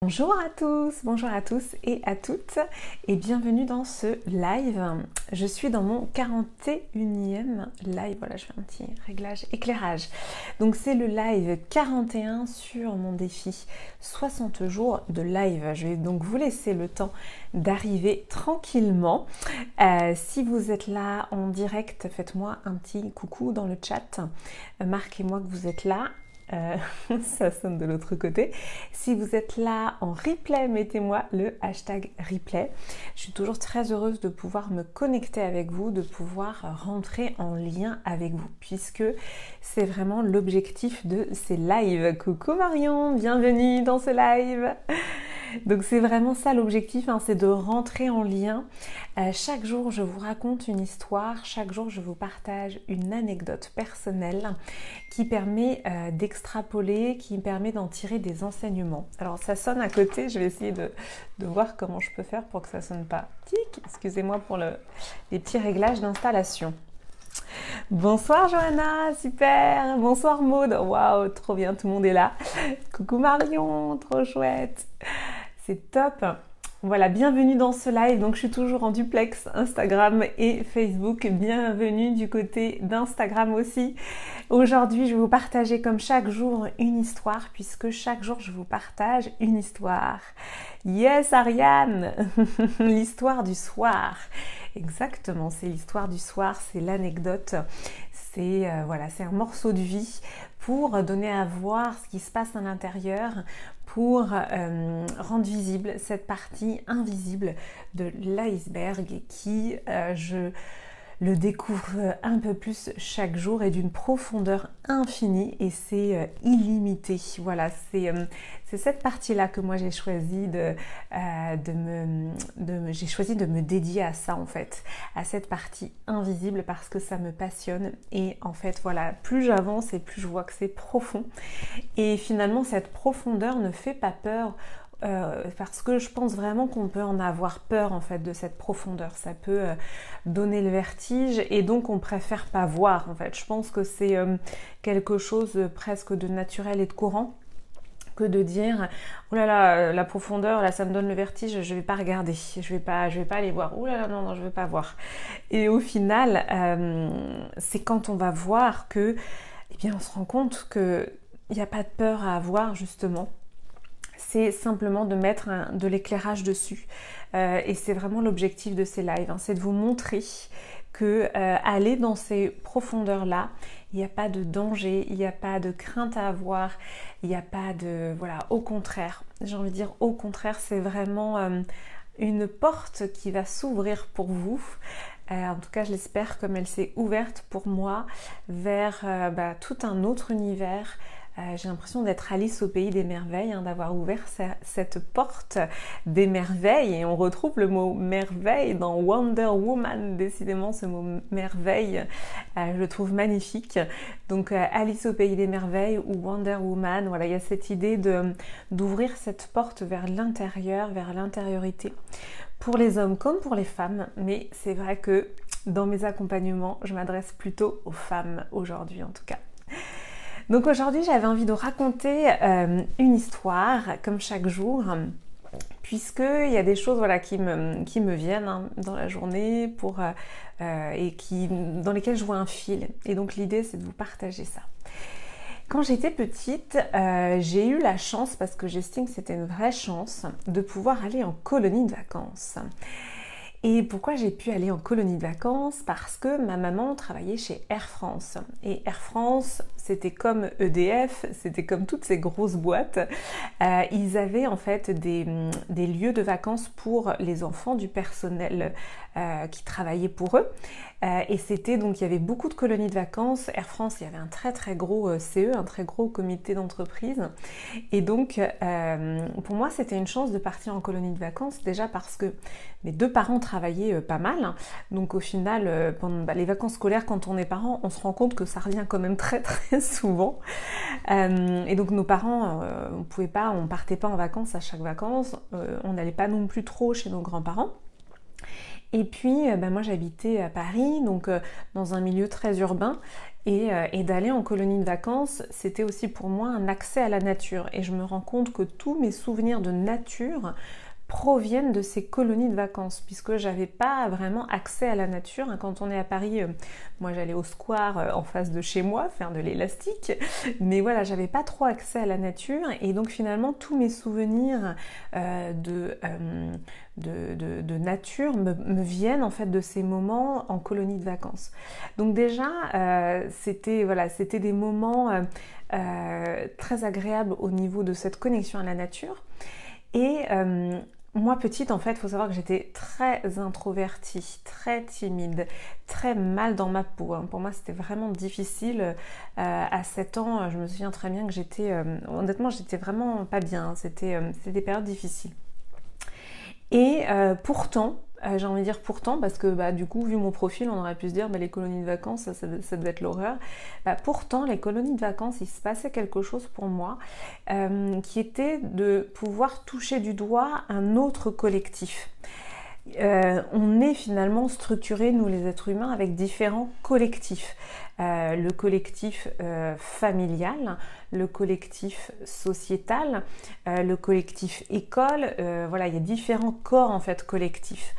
Bonjour à tous et à toutes et bienvenue dans ce live. Je suis dans mon 41e live, voilà je fais un petit réglage éclairage. Donc c'est le live 41 sur mon défi 60 jours de live. Je vais donc vous laisser le temps d'arriver tranquillement. Si vous êtes là en direct, faites-moi un petit coucou dans le chat, marquez-moi que vous êtes là. Ça sonne de l'autre côté. Si vous êtes là en replay, mettez-moi le hashtag replay. Je suis toujours très heureuse de pouvoir me connecter avec vous, de pouvoir rentrer en lien avec vous, puisque c'est vraiment l'objectif de ces lives. Coucou Marion, bienvenue dans ce live. Donc c'est vraiment ça l'objectif, hein, c'est de rentrer en lien. Chaque jour je vous raconte une histoire, chaque jour je vous partage une anecdote personnelle qui permet d'extrapoler, qui permet d'en tirer des enseignements. Alors ça sonne à côté, je vais essayer de voir comment je peux faire pour que ça sonne pas. Tic, excusez-moi pour les petits réglages d'installation. Bonsoir Johanna, super. Bonsoir Maud, waouh, trop bien, tout le monde est là. Coucou Marion, trop chouette. C'est top. Voilà, bienvenue dans ce live. Donc je suis toujours en duplex Instagram et Facebook. Bienvenue du côté d'Instagram aussi. Aujourd'hui, je vais vous partager comme chaque jour une histoire, puisque chaque jour je vous partage une histoire. Yes Ariane, l'histoire du soir. Exactement, c'est l'histoire du soir, c'est l'anecdote. C'est voilà, c'est un morceau de vie pour donner à voir ce qui se passe à l'intérieur, pour rendre visible cette partie invisible de l'iceberg qui, je le découvre un peu plus chaque jour, et d'une profondeur infinie, et c'est illimité. Voilà, c'est cette partie-là que moi j'ai choisi j'ai choisi de me dédier à ça en fait, à cette partie invisible, parce que ça me passionne. Et en fait voilà, plus j'avance et plus je vois que c'est profond, et finalement cette profondeur ne fait pas peur. Parce que je pense vraiment qu'on peut en avoir peur en fait de cette profondeur, ça peut donner le vertige, et donc on préfère pas voir en fait. Je pense que c'est quelque chose presque de naturel et de courant, que de dire oh là là, la profondeur là ça me donne le vertige, je vais pas regarder, je vais pas aller voir, oh là là non je veux pas voir. Et au final c'est quand on va voir que, eh bien on se rend compte que il n'y a pas de peur à avoir justement. C'est simplement de mettre de l'éclairage dessus. Et c'est vraiment l'objectif de ces lives, hein, c'est de vous montrer que aller dans ces profondeurs-là, il n'y a pas de danger, il n'y a pas de crainte à avoir, il n'y a pas de... Voilà, au contraire, j'ai envie de dire au contraire, c'est vraiment une porte qui va s'ouvrir pour vous. En tout cas, je l'espère, comme elle s'est ouverte pour moi, vers tout un autre univers. J'ai l'impression d'être Alice au pays des merveilles, hein, d'avoir ouvert cette porte des merveilles, et on retrouve le mot merveille dans Wonder Woman. Décidément, ce mot merveille, je le trouve magnifique. Donc Alice au pays des merveilles ou Wonder Woman, voilà, il y a cette idée d'ouvrir cette porte vers l'intérieur, vers l'intériorité, pour les hommes comme pour les femmes. Mais c'est vrai que dans mes accompagnements, je m'adresse plutôt aux femmes aujourd'hui en tout cas. Donc aujourd'hui, j'avais envie de raconter une histoire, comme chaque jour, puisqu'il y a des choses voilà, qui me viennent hein, dans la journée et dans lesquelles je vois un fil. Et donc l'idée, c'est de vous partager ça. Quand j'étais petite, j'ai eu la chance, parce que j'estime que c'était une vraie chance, de pouvoir aller en colonie de vacances. Et pourquoi j'ai pu aller en colonie de vacances? Parce que ma maman travaillait chez Air France. Et Air France, c'était comme EDF, c'était comme toutes ces grosses boîtes. Ils avaient en fait des lieux de vacances pour les enfants du personnel qui travaillait pour eux. Et c'était donc, il y avait beaucoup de colonies de vacances. Air France, il y avait un très très gros CE, un très gros comité d'entreprise. Et donc, pour moi, c'était une chance de partir en colonie de vacances, déjà parce que mes deux parents travaillaient pas mal. Donc au final, pendant les vacances scolaires, quand on est parent, on se rend compte que ça revient quand même très très souvent. Et donc nos parents, on partait pas en vacances à chaque vacances. On n'allait pas non plus trop chez nos grands-parents. Et puis moi j'habitais à Paris, donc dans un milieu très urbain, et d'aller en colonie de vacances, c'était aussi pour moi un accès à la nature. Et je me rends compte que tous mes souvenirs de nature proviennent de ces colonies de vacances, puisque j'avais pas vraiment accès à la nature. Quand on est à Paris, moi j'allais au square en face de chez moi faire de l'élastique, mais voilà, j'avais pas trop accès à la nature, et donc finalement tous mes souvenirs de nature me viennent en fait de ces moments en colonie de vacances. Donc déjà, c'était des moments très agréables au niveau de cette connexion à la nature. Et moi petite, en fait, il faut savoir que j'étais très introvertie, très timide, très mal dans ma peau. Pour moi, c'était vraiment difficile. À 7 ans, je me souviens très bien que honnêtement, j'étais vraiment pas bien. C'était des périodes difficiles. Et pourtant, j'ai envie de dire pourtant, parce que du coup, vu mon profil, on aurait pu se dire les colonies de vacances, ça devait être l'horreur. Pourtant, les colonies de vacances, il se passait quelque chose pour moi qui était de pouvoir toucher du doigt un autre collectif. On est finalement structurés, nous les êtres humains, avec différents collectifs. Le collectif familial, le collectif sociétal, le collectif école, voilà, il y a différents corps en fait collectifs.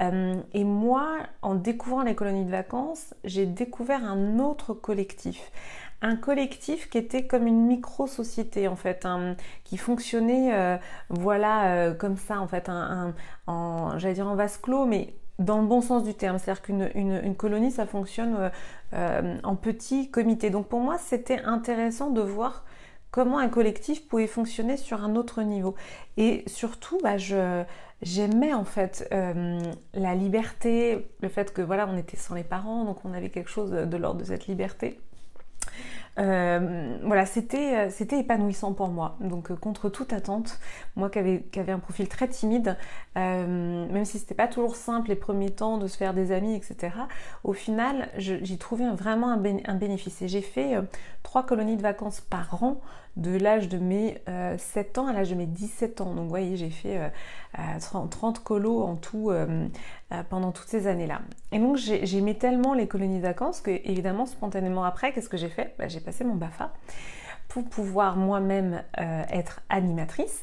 Et moi, en découvrant les colonies de vacances, j'ai découvert un autre collectif. Un collectif qui était comme une micro-société en fait, qui fonctionnait comme ça en fait, j'allais dire en vase clos, mais dans le bon sens du terme, c'est-à-dire qu'une colonie ça fonctionne en petits comités. Donc pour moi c'était intéressant de voir comment un collectif pouvait fonctionner sur un autre niveau. Et surtout j'aimais en fait la liberté, le fait que voilà on était sans les parents, donc on avait quelque chose de l'ordre de cette liberté. Voilà, c'était épanouissant pour moi. Donc contre toute attente, moi qui avait un profil très timide, même si c'était pas toujours simple les premiers temps de se faire des amis, etc. Au final, j'y trouvais vraiment un bénéfice. Et j'ai fait 3 colonies de vacances par an de l'âge de mes 7 ans à l'âge de mes 17 ans. Donc vous voyez, j'ai fait 30 colos en tout pendant toutes ces années-là. Et donc j'aimais tellement les colonies de vacances que évidemment spontanément après, qu'est-ce que j'ai fait ? J'ai passé mon BAFA pour pouvoir moi-même être animatrice.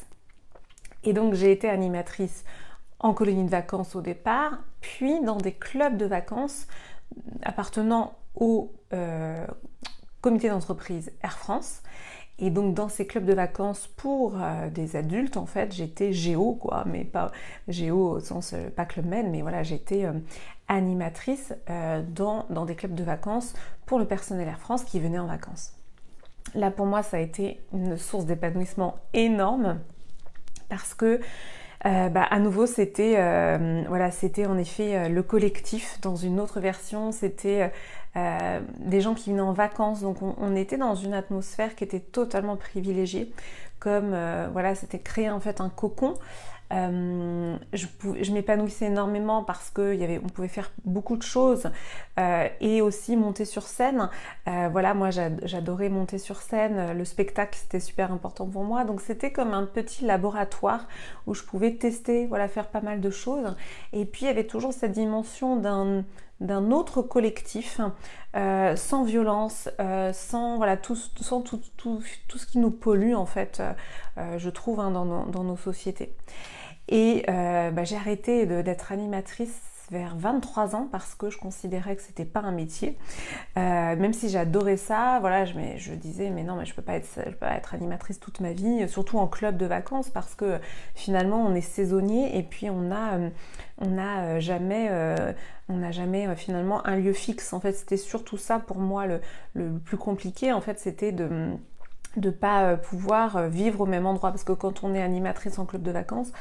Et donc j'ai été animatrice en colonie de vacances au départ, puis dans des clubs de vacances appartenant au comité d'entreprise Air France. Et donc dans ces clubs de vacances pour des adultes, en fait, j'étais géo, quoi, mais pas géo au sens pas Club Med, mais voilà, j'étais animatrice dans des clubs de vacances pour le personnel Air France qui venait en vacances. Là, pour moi, ça a été une source d'épanouissement énorme parce que à nouveau, c'était en effet le collectif dans une autre version. C'était des gens qui venaient en vacances, donc on était dans une atmosphère qui était totalement privilégiée. Comme c'était créer en fait un cocon. Je m'épanouissais énormément parce qu'on pouvait faire beaucoup de choses et aussi monter sur scène. Moi j'adorais monter sur scène, le spectacle c'était super important pour moi, donc c'était comme un petit laboratoire où je pouvais tester, faire pas mal de choses. Et puis il y avait toujours cette dimension d'un autre collectif, sans violence, sans tout ce qui nous pollue en fait, je trouve dans nos sociétés. Et j'ai arrêté d'être animatrice vers 23 ans parce que je considérais que c'était pas un métier, même si j'adorais ça. Je disais mais non, mais je peux pas être animatrice toute ma vie, surtout en club de vacances, parce que finalement on est saisonnier et puis on n'a jamais finalement un lieu fixe. En fait, c'était surtout ça pour moi le plus compliqué. En fait, c'était de pas pouvoir vivre au même endroit, parce que quand on est animatrice en club de vacances,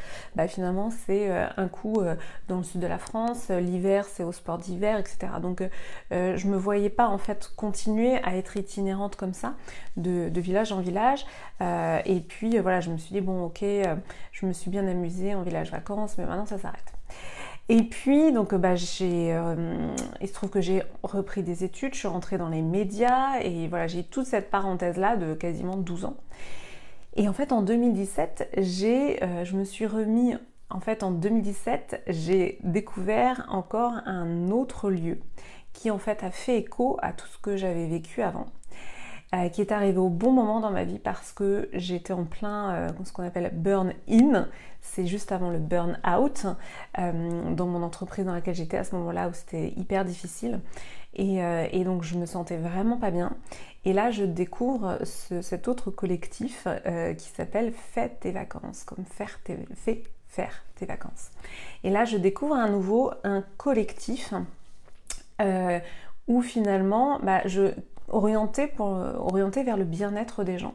finalement c'est un coup dans le sud de la France, l'hiver c'est au sport d'hiver, etc. Donc je me voyais pas en fait continuer à être itinérante comme ça, de village en village, et puis je me suis dit bon ok, je me suis bien amusée en village vacances, mais maintenant ça s'arrête. Et puis, donc, il se trouve que j'ai repris des études, je suis rentrée dans les médias et voilà, j'ai toute cette parenthèse-là de quasiment 12 ans. Et en fait, en 2017, je me suis remis en fait en 2017, j'ai découvert encore un autre lieu qui en fait a fait écho à tout ce que j'avais vécu avant. Qui est arrivé au bon moment dans ma vie parce que j'étais en plein ce qu'on appelle burn-in, c'est juste avant le burn-out, dans mon entreprise dans laquelle j'étais à ce moment-là où c'était hyper difficile et donc je me sentais vraiment pas bien. Et là je découvre cet autre collectif qui s'appelle Fais tes vacances, comme faire tes vacances. Et là je découvre un collectif où finalement orienté vers le bien-être des gens.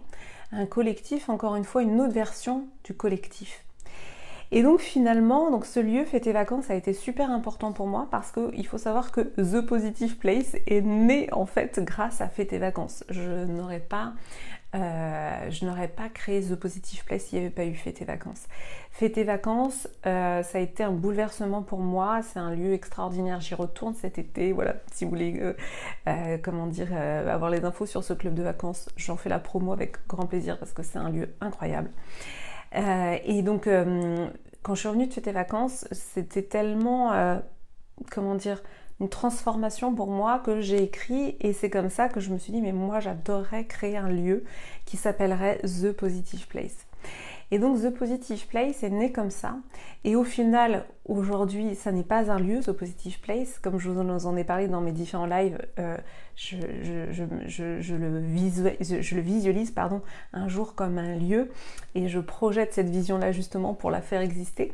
Un collectif, encore une fois, une autre version du collectif. Et donc finalement, ce lieu Fais tes vacances a été super important pour moi parce qu'il faut savoir que The Positive Place est né en fait grâce à Fais tes vacances. Je n'aurais pas créé The Positive Place s'il n'y avait pas eu Fais tes vacances. Fais tes vacances, ça a été un bouleversement pour moi, c'est un lieu extraordinaire, j'y retourne cet été, voilà, si vous voulez avoir les infos sur ce club de vacances, j'en fais la promo avec grand plaisir parce que c'est un lieu incroyable. Et donc quand je suis revenue de Fais tes vacances, c'était tellement une transformation pour moi que j'ai écrit et c'est comme ça que je me suis dit mais moi j'adorerais créer un lieu qui s'appellerait The Positive Place. Et donc The Positive Place est né comme ça et au final aujourd'hui ça n'est pas un lieu The Positive Place comme je vous en ai parlé dans mes différents lives, je le visualise un jour comme un lieu et je projette cette vision là justement pour la faire exister.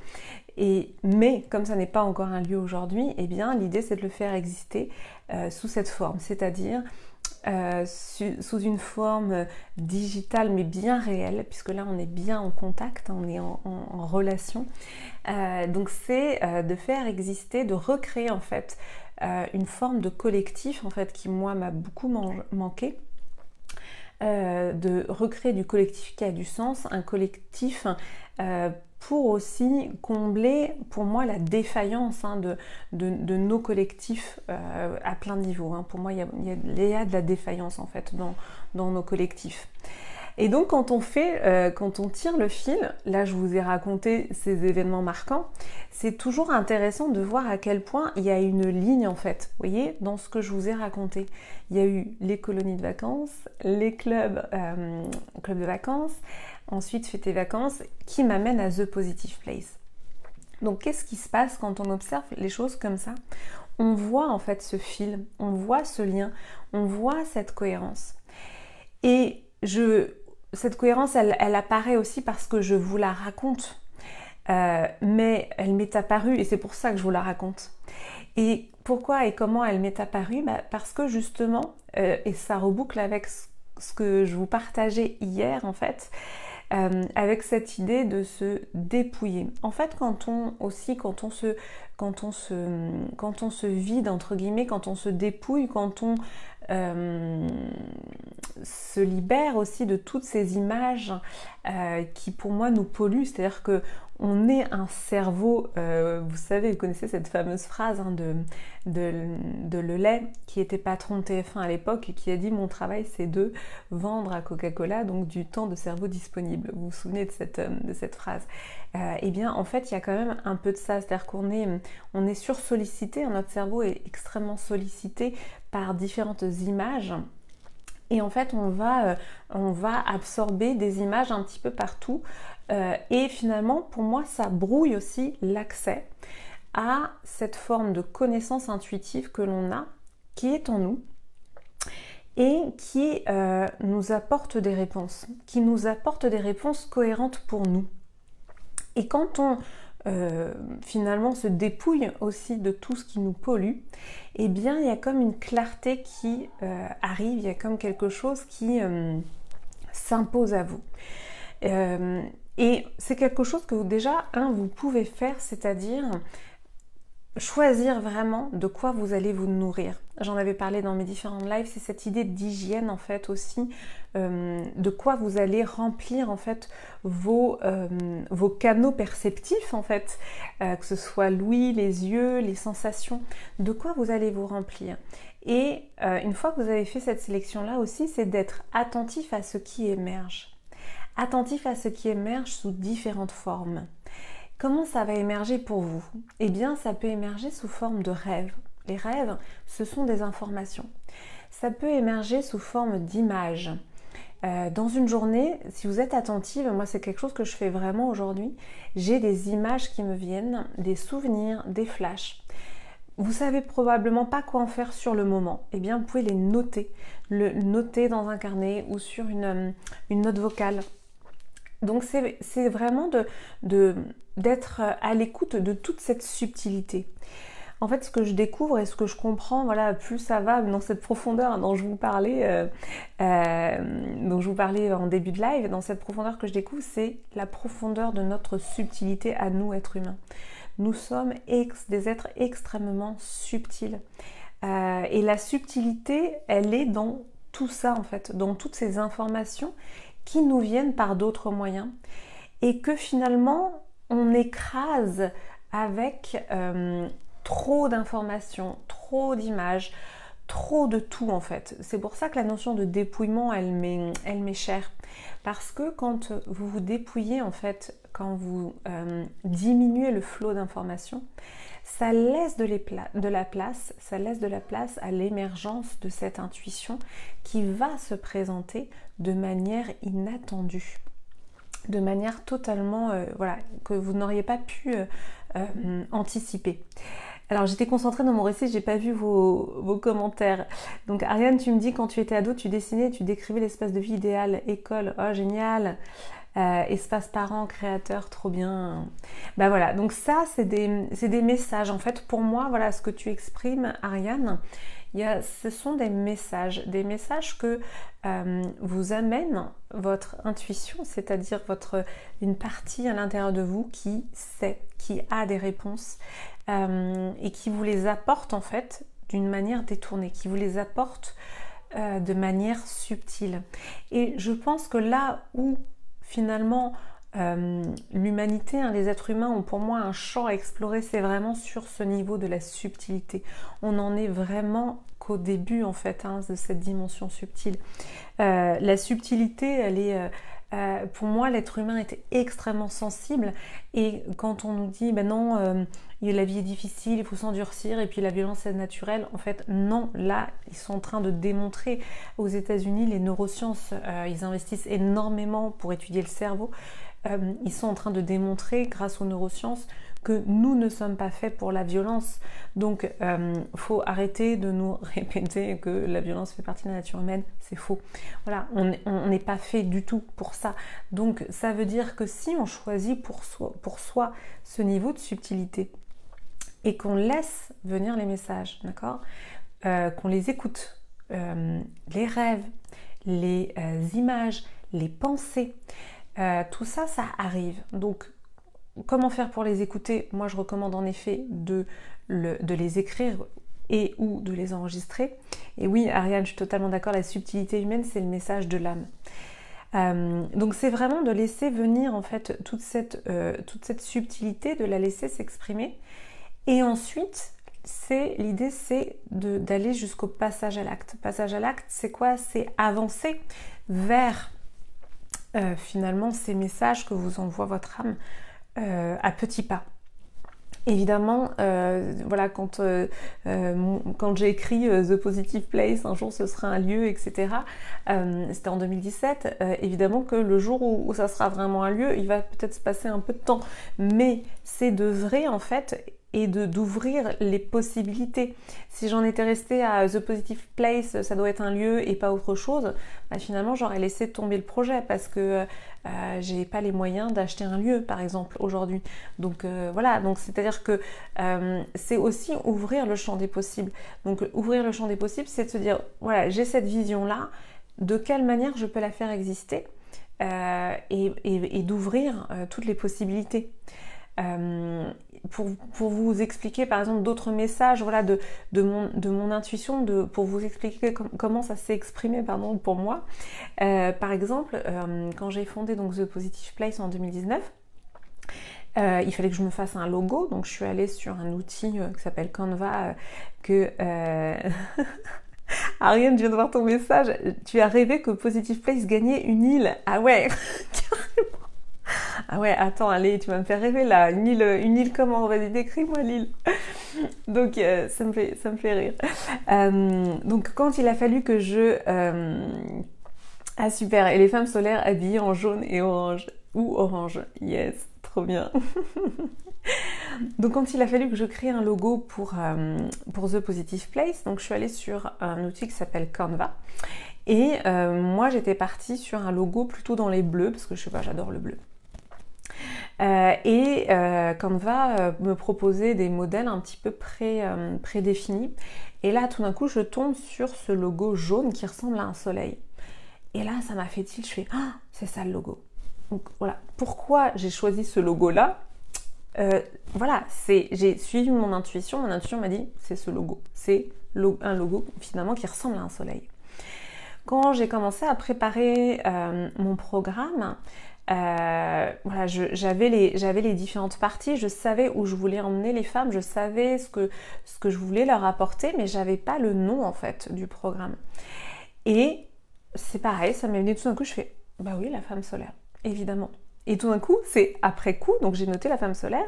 Mais comme ça n'est pas encore un lieu aujourd'hui, eh bien l'idée c'est de le faire exister sous cette forme, c'est-à-dire sous une forme digitale mais bien réelle, puisque là on est bien en contact, on est en relation. Donc c'est de faire exister, de recréer en fait une forme de collectif en fait qui moi m'a beaucoup manqué. De recréer du collectif qui a du sens, un collectif pour aussi combler pour moi la défaillance de nos collectifs à plein de niveaux. Pour moi il y a de la défaillance en fait dans nos collectifs. Et donc quand on tire le fil, là je vous ai raconté ces événements marquants, c'est toujours intéressant de voir à quel point il y a une ligne en fait, vous voyez, dans ce que je vous ai raconté. Il y a eu les colonies de vacances, les clubs de vacances, ensuite Fais tes vacances, qui m'amènent à The Positive Place. Donc qu'est-ce qui se passe quand on observe les choses comme ça? On voit en fait ce fil, on voit ce lien, on voit cette cohérence. Et cette cohérence, elle apparaît aussi parce que je vous la raconte. Mais elle m'est apparue et c'est pour ça que je vous la raconte. Et pourquoi et comment elle m'est apparue? Parce que justement, et ça reboucle avec ce que je vous partageais hier en fait, avec cette idée de se dépouiller. En fait, quand on se vide entre guillemets, quand on se dépouille, quand on se libère aussi de toutes ces images qui pour moi nous polluent, c'est-à-dire que on est un cerveau, vous savez, vous connaissez cette fameuse phrase de Lelay, qui était patron de TF1 à l'époque et qui a dit « Mon travail, c'est de vendre à Coca-Cola donc du temps de cerveau disponible ». Vous vous souvenez de cette phrase? Eh bien, en fait, il y a quand même un peu de ça, c'est-à-dire qu'on est sursollicité, notre cerveau est extrêmement sollicité par différentes images. Et en fait, on va absorber des images un petit peu partout. Et finalement, pour moi, ça brouille aussi l'accès à cette forme de connaissance intuitive que l'on a, qui est en nous, et qui nous apporte des réponses, cohérentes pour nous. Et quand on finalement se dépouille aussi de tout ce qui nous pollue, eh bien il y a comme une clarté qui arrive, il y a comme quelque chose qui s'impose à vous. Et c'est quelque chose que vous pouvez faire, c'est-à-dire choisir vraiment de quoi vous allez vous nourrir. J'en avais parlé dans mes différents lives, c'est cette idée d'hygiène en fait aussi, de quoi vous allez remplir en fait vos canaux perceptifs en fait, que ce soit l'ouïe, les yeux, les sensations, de quoi vous allez vous remplir. Et une fois que vous avez fait cette sélection là aussi, c'est d'être attentif à ce qui émerge. Attentif à ce qui émerge sous différentes formes. Comment ça va émerger pour vous? Eh bien, ça peut émerger sous forme de rêves. Les rêves, ce sont des informations. Ça peut émerger sous forme d'images. Dans une journée, si vous êtes attentive, moi c'est quelque chose que je fais vraiment aujourd'hui, j'ai des images qui me viennent, des souvenirs, des flashs. Vous savez probablement pas quoi en faire sur le moment. Eh bien, vous pouvez les noter. Le noter dans un carnet ou sur une note vocale. Donc c'est vraiment d'être à l'écoute de toute cette subtilité. En fait, ce que je découvre et ce que je comprends, voilà, plus ça va dans cette profondeur dont je vous parlais en début de live, dans cette profondeur que je découvre, c'est la profondeur de notre subtilité à nous, êtres humains. Nous sommes des êtres extrêmement subtils. Et la subtilité, elle est dans tout ça, en fait, dans toutes ces informations qui nous viennent par d'autres moyens et que finalement, on écrase avec trop d'informations, trop d'images, trop de tout en fait. C'est pour ça que la notion de dépouillement, elle m'est chère. Parce que quand vous vous dépouillez en fait, quand vous diminuez le flot d'informations, ça laisse de la place à l'émergence de cette intuition qui va se présenter de manière inattendue, de manière totalement, voilà, que vous n'auriez pas pu anticiper. Alors j'étais concentrée dans mon récit, j'ai pas vu vos commentaires. Donc Ariane, tu me dis quand tu étais ado, tu dessinais, tu décrivais l'espace de vie idéal, école, oh génial, espace parents, créateur, trop bien. Bah voilà, donc ça c'est des messages. En fait pour moi, voilà ce que tu exprimes Ariane, ce sont des messages que vous amène votre intuition, c'est-à-dire une partie à l'intérieur de vous qui sait, qui a des réponses et qui vous les apporte en fait d'une manière détournée, qui vous les apporte de manière subtile. Et je pense que là où finalement l'humanité, les êtres humains ont pour moi un champ à explorer, c'est vraiment sur ce niveau de la subtilité. On en est vraiment qu'au début en fait de cette dimension subtile. La subtilité, elle est pour moi, l'être humain était extrêmement sensible et quand on nous dit ben non, la vie est difficile, il faut s'endurcir et puis la violence est naturelle, en fait non, là ils sont en train de démontrer aux États-Unis, les neurosciences, ils investissent énormément pour étudier le cerveau, ils sont en train de démontrer grâce aux neurosciences que nous ne sommes pas faits pour la violence. Donc, faut arrêter de nous répéter que la violence fait partie de la nature humaine. C'est faux. Voilà, on n'est pas fait du tout pour ça. Donc, ça veut dire que si on choisit pour soi ce niveau de subtilité et qu'on laisse venir les messages, d'accord, qu'on les écoute, les rêves, les images, les pensées, tout ça, ça arrive. Donc, comment faire pour les écouter? Moi, je recommande en effet de les écrire et ou de les enregistrer. Et oui, Ariane, je suis totalement d'accord, la subtilité humaine, c'est le message de l'âme. Donc, c'est vraiment de laisser venir en fait toute cette subtilité, de la laisser s'exprimer. Et ensuite, l'idée, c'est d'aller jusqu'au passage à l'acte. Passage à l'acte, c'est quoi? C'est avancer vers finalement ces messages que vous envoie votre âme à petits pas. Évidemment, voilà, quand j'ai écrit The Positive Place, un jour ce sera un lieu, etc. C'était en 2017. Évidemment que le jour où ça sera vraiment un lieu, il va peut-être se passer un peu de temps. Mais c'est d'œuvrer en fait et d'ouvrir les possibilités. Si j'en étais restée à The Positive Place, ça doit être un lieu et pas autre chose, bah finalement j'aurais laissé tomber le projet parce que j'ai pas les moyens d'acheter un lieu par exemple aujourd'hui. Donc voilà, donc c'est-à-dire que c'est aussi ouvrir le champ des possibles. Donc ouvrir le champ des possibles, c'est de se dire voilà, j'ai cette vision-là, de quelle manière je peux la faire exister et d'ouvrir toutes les possibilités. Pour vous expliquer par exemple d'autres messages, voilà, de mon intuition, pour vous expliquer comment ça s'est exprimé pour moi. Par exemple, quand j'ai fondé donc The Positive Place en 2019, il fallait que je me fasse un logo, donc je suis allée sur un outil qui s'appelle Canva, Ariane, je viens de voir ton message, tu as rêvé que Positive Place gagnait une île. Ah ouais, carrément. Ah ouais, attends, allez, tu vas me faire rêver là. Une île comment? Vas-y, décris-moi l'île. Donc ça me fait rire. Donc quand il a fallu que je... Ah super, et les femmes solaires habillées en jaune et orange. Ou orange, yes, trop bien. Donc quand il a fallu que je crée un logo pour The Positive Place, donc je suis allée sur un outil qui s'appelle Canva. Et moi j'étais partie sur un logo plutôt dans les bleus, parce que je sais pas, j'adore le bleu. Canva me proposait des modèles un petit peu prédéfinis. Et là tout d'un coup je tombe sur ce logo jaune qui ressemble à un soleil. Et là ça m'a fait tilt, je fais ah, c'est ça le logo. Donc voilà, pourquoi j'ai choisi ce logo-là? Voilà, j'ai suivi mon intuition m'a dit c'est ce logo, c'est un logo finalement qui ressemble à un soleil. Quand j'ai commencé à préparer mon programme, voilà, j'avais les différentes parties, je savais où je voulais emmener les femmes, je savais ce que je voulais leur apporter, mais j'avais pas le nom en fait du programme. Et c'est pareil, ça m'est venu tout d'un coup, je fais bah oui, la femme solaire, évidemment. Et tout d'un coup, c'est après coup, donc j'ai noté la femme solaire.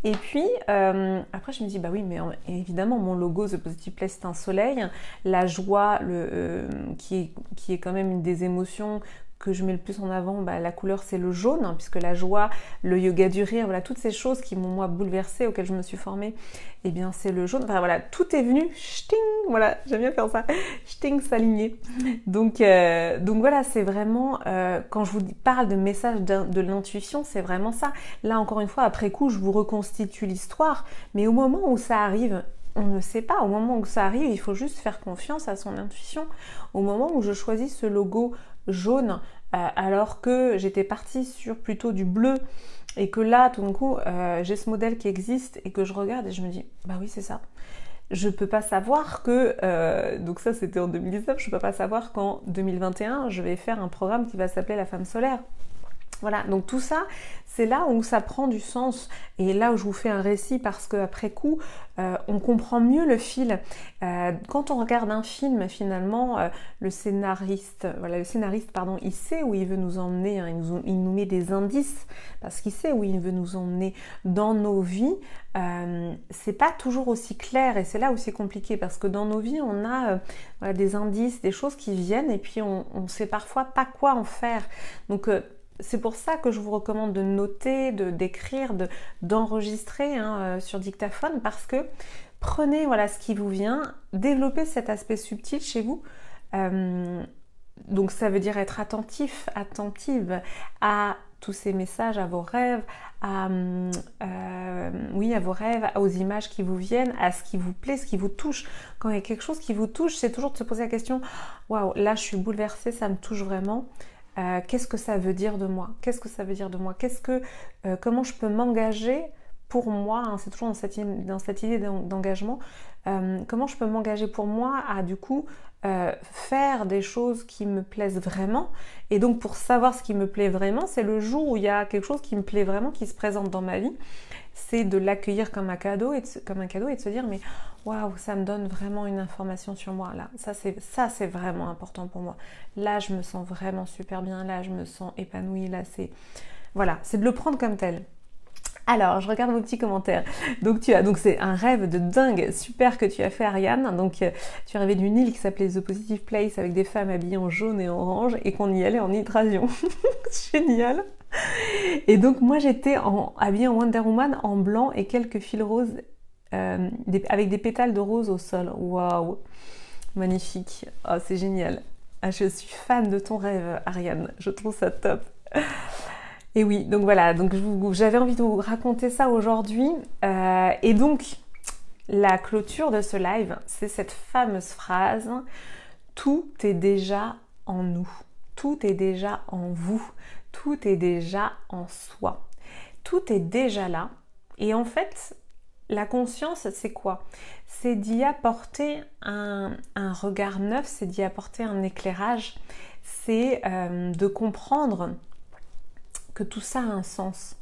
Et puis, après, je me dis, bah oui, mais évidemment, mon logo, The Positive Place, c'est un soleil. La joie, qui est quand même une des émotions que je mets le plus en avant, bah, la couleur, c'est le jaune, hein, puisque la joie, le yoga du rire, voilà, toutes ces choses qui m'ont, moi, bouleversée, auxquelles je me suis formée, eh bien, c'est le jaune. Enfin, voilà, tout est venu, ch'ting, voilà, j'aime bien faire ça, ch'ting, s'aligner. Donc voilà, c'est vraiment, quand je vous parle de message de l'intuition, c'est vraiment ça. Là, encore une fois, après coup, je vous reconstitue l'histoire, mais au moment où ça arrive, on ne sait pas. Au moment où ça arrive, il faut juste faire confiance à son intuition. Au moment où je choisis ce logo jaune, alors que j'étais partie sur plutôt du bleu, et que là, tout d'un coup, j'ai ce modèle qui existe, et que je regarde et je me dis, bah oui, c'est ça. Je peux pas savoir que, donc ça c'était en 2019, je peux pas savoir qu'en 2021, je vais faire un programme qui va s'appeler La Femme Solaire. Voilà, donc tout ça, c'est là où ça prend du sens et là où je vous fais un récit parce qu'après coup, on comprend mieux le fil. Quand on regarde un film, finalement, le scénariste, pardon, il sait où il veut nous emmener, hein, il nous met des indices parce qu'il sait où il veut nous emmener dans nos vies. C'est pas toujours aussi clair et c'est là où c'est compliqué parce que dans nos vies, on a voilà, des indices, des choses qui viennent et puis on sait parfois pas quoi en faire. Donc c'est pour ça que je vous recommande de noter, d'écrire, d'enregistrer sur dictaphone parce que prenez voilà, ce qui vous vient, développez cet aspect subtil chez vous. Donc ça veut dire être attentive à tous ces messages, à vos rêves, à vos rêves, aux images qui vous viennent, à ce qui vous plaît, ce qui vous touche. Quand il y a quelque chose qui vous touche, c'est toujours de se poser la question « Waouh, là je suis bouleversée, ça me touche vraiment ». Qu'est-ce que ça veut dire de moi? Qu'est-ce que ça veut dire de moi? Comment je peux m'engager pour moi, hein, c'est toujours dans cette idée d'engagement, comment je peux m'engager pour moi à du coup faire des choses qui me plaisent vraiment. Et donc pour savoir ce qui me plaît vraiment, c'est le jour où il y a quelque chose qui me plaît vraiment, qui se présente dans ma vie, c'est de l'accueillir comme un cadeau et de se dire mais waouh, ça me donne vraiment une information sur moi là. Ça c'est vraiment important pour moi. Là je me sens vraiment super bien, là je me sens épanouie, là c'est de le prendre comme tel. Alors, je regarde vos petits commentaires. Donc c'est un rêve de dingue, super que tu as fait, Ariane. Donc tu as rêvé d'une île qui s'appelait The Positive Place avec des femmes habillées en jaune et orange et qu'on y allait en hydravion. Génial. Et donc moi j'étais habillée en Wonder Woman en blanc et quelques fils roses avec des pétales de rose au sol. Waouh, magnifique. Oh, c'est génial. Ah, je suis fan de ton rêve, Ariane. Je trouve ça top. Et oui, donc voilà, donc j'avais envie de vous raconter ça aujourd'hui. Et donc, la clôture de ce live, c'est cette fameuse phrase « Tout est déjà en nous, tout est déjà en vous, tout est déjà en soi. Tout est déjà là. » Et en fait, la conscience, c'est quoi? C'est d'y apporter un regard neuf, c'est d'y apporter un éclairage, c'est de comprendre que tout ça a un sens.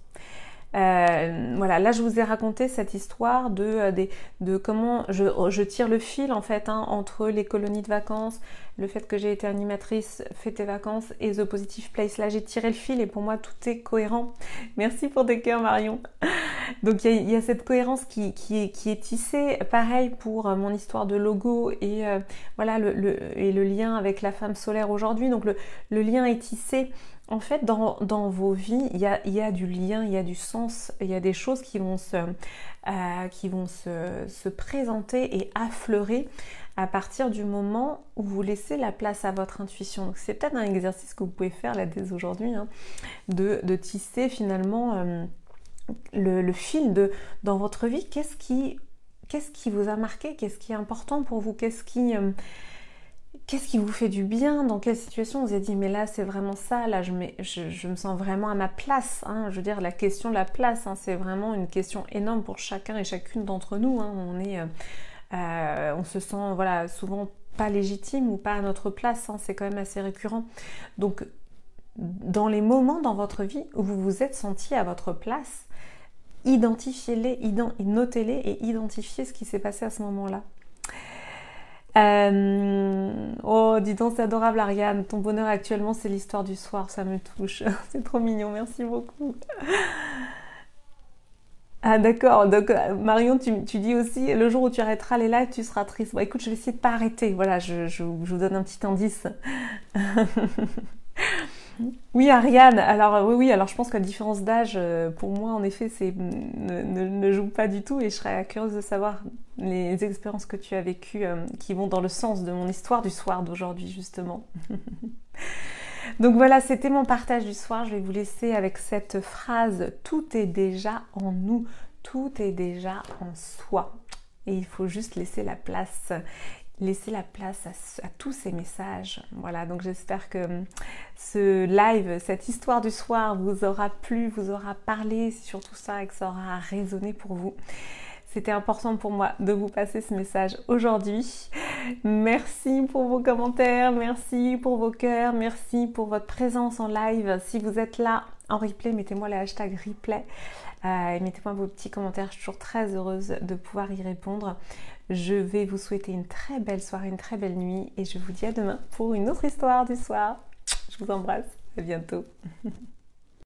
Voilà, là je vous ai raconté cette histoire de comment je tire le fil en fait entre les colonies de vacances, le fait que j'ai été animatrice Fête et Vacances et The Positive Place. Là j'ai tiré le fil et pour moi tout est cohérent. Merci pour tes cœurs Marion. Donc il y a cette cohérence qui est tissée. Pareil pour mon histoire de logo et voilà le lien avec la femme solaire aujourd'hui. Donc le lien est tissé. En fait, dans vos vies, il y a du lien, il y a du sens, il y a des choses qui vont se présenter et affleurer à partir du moment où vous laissez la place à votre intuition. Donc c'est peut-être un exercice que vous pouvez faire là dès aujourd'hui, de tisser finalement le fil dans votre vie. Qu'est-ce qui vous a marqué? Qu'est-ce qui est important pour vous? Qu'est-ce qui vous fait du bien? Dans quelle situation vous avez dit mais là c'est vraiment ça, là je me sens vraiment à ma place, je veux dire la question de la place, c'est vraiment une question énorme pour chacun et chacune d'entre nous, on se sent voilà souvent pas légitime ou pas à notre place, c'est quand même assez récurrent. Donc dans les moments dans votre vie où vous vous êtes senti à votre place, identifiez-les, notez-les et identifiez ce qui s'est passé à ce moment-là. Oh, dis donc, c'est adorable Ariane. Ton bonheur actuellement, c'est l'histoire du soir. Ça me touche. C'est trop mignon. Merci beaucoup. Ah d'accord. Donc Marion, tu dis aussi, le jour où tu arrêteras les lives, tu seras triste. Bon, écoute, je vais essayer de pas arrêter. Voilà, je vous donne un petit indice. Oui, Ariane, alors oui, alors je pense que la différence d'âge, pour moi, en effet, ne joue pas du tout et je serais curieuse de savoir les expériences que tu as vécues qui vont dans le sens de mon histoire du soir d'aujourd'hui, justement. Donc voilà, c'était mon partage du soir. Je vais vous laisser avec cette phrase « Tout est déjà en nous, tout est déjà en soi ». Et il faut juste laisser la place à tous ces messages. Voilà, donc j'espère que ce live, cette histoire du soir vous aura plu, vous aura parlé sur tout ça et que ça aura résonné pour vous. C'était important pour moi de vous passer ce message aujourd'hui. Merci pour vos commentaires, merci pour vos cœurs, merci pour votre présence en live. Si vous êtes là en replay, mettez-moi le hashtag replay et mettez-moi vos petits commentaires. Je suis toujours très heureuse de pouvoir y répondre. Je vais vous souhaiter une très belle soirée, une très belle nuit et je vous dis à demain pour une autre histoire du soir. Je vous embrasse, à bientôt.